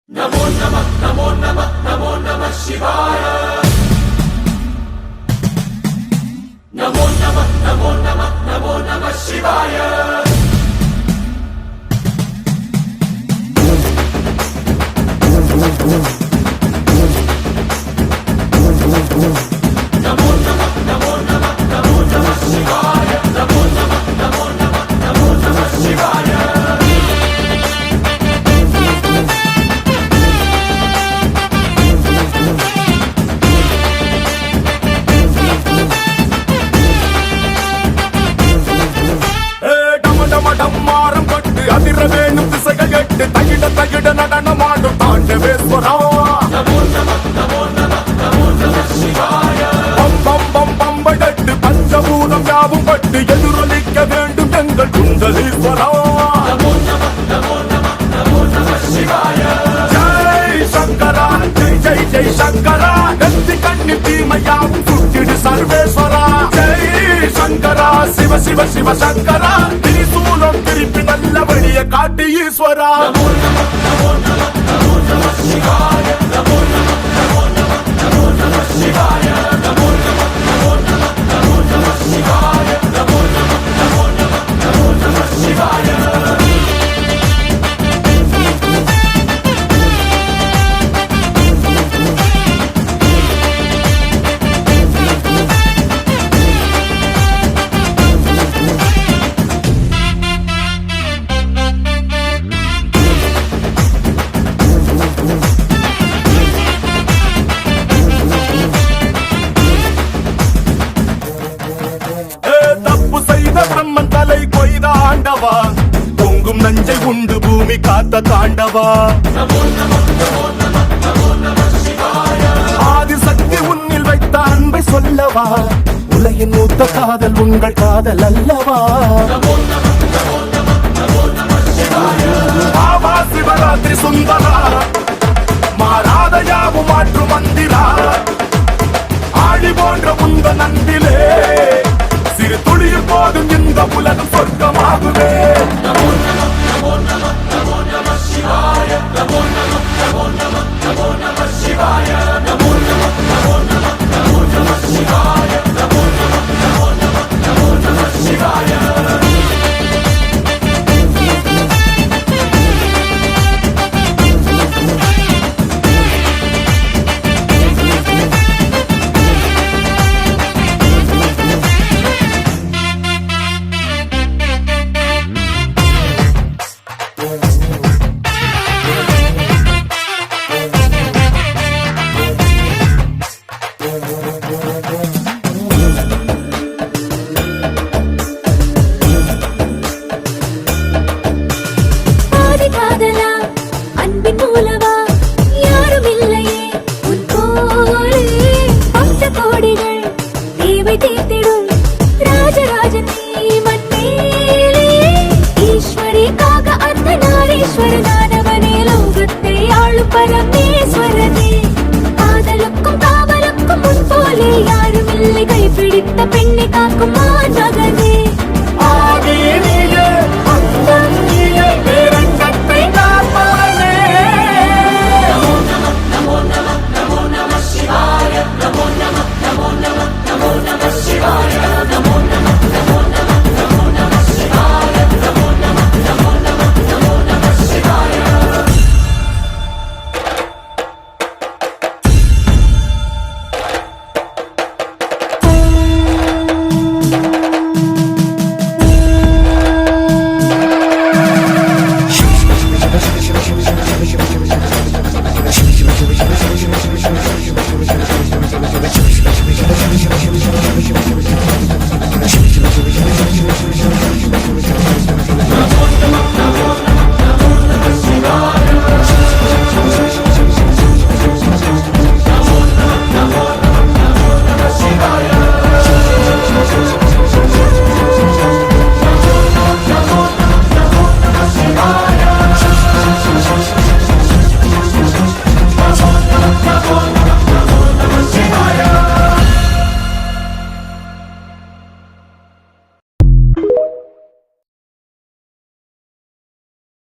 नमो नमः नमो नमः नमो नमः शिवाय नमो नमः नमो नमः नमो नमः शिवाय नमो नमः नमो नमः नमो नमः शिवाय नमो नमः नमो नमः नमो नमः शिवाय டம்மாரம் பட்டு அதிர வேணும் திசைகள் எட்டு தகிட தகிட நடனமாடும் தாண்டவேஸ்வரா नमो नमः नमो नमः नमो नमः शिवाय பம் பம் பம் பம்படட்டு பஞ்சபூதம் யாவும் பட்டு எதிரொலிக்க வேண்டும் எங்கள் குண்டலீஸ்வரா नमो नमः नमो नमः नमो नमः शिवाय ஜெய் சங்கரா ஜெய் ஜெய் ஜெய் சங்கரா நெத்தி கண்ணி தீமையாவும் சுட்டிடு சர்வேஸ்வரா ஜெய் சங்கரா சிவ சிவ சிவ சங்கரா திரிசூலம் திருப்பி நல்ல வழியை காட்டு ஈஸ்வரா नमो नमः नमो नमः नमो नमः शिवाय नमो नमः नमो नमः नमो नमः शिवाय नमो नमः नमो नमः नमो नमः शिवाय नमो नमः नमो नमः नमो नमः शिवाय தப்பு செய்த பிரம்மன் தலை கொய்த ஆண்டவா பொங்கும் நஞ்சை உண்டு பூமி காத்த தாண்டவா नमो नमः नमो नमः नमो नमः शिवाय ஆதிசக்தி உன்னில் வைத்த அன்பை சொல்லவா உலகின் மூத்த காதல் உங்கள் காதல் அல்லவா नमो नमः नमो नमः नमो नमः शिवाय ஆவா சிவராத்திரி சுந்தரா மாறாத யாவும் மாற்று மந்திரா ஆடி போன்ற முந்த நன்பிலே சிறு துளியும் போதும் இந்த உலகம் சொர்க்கமாகுவே नमो नमः नमो नमः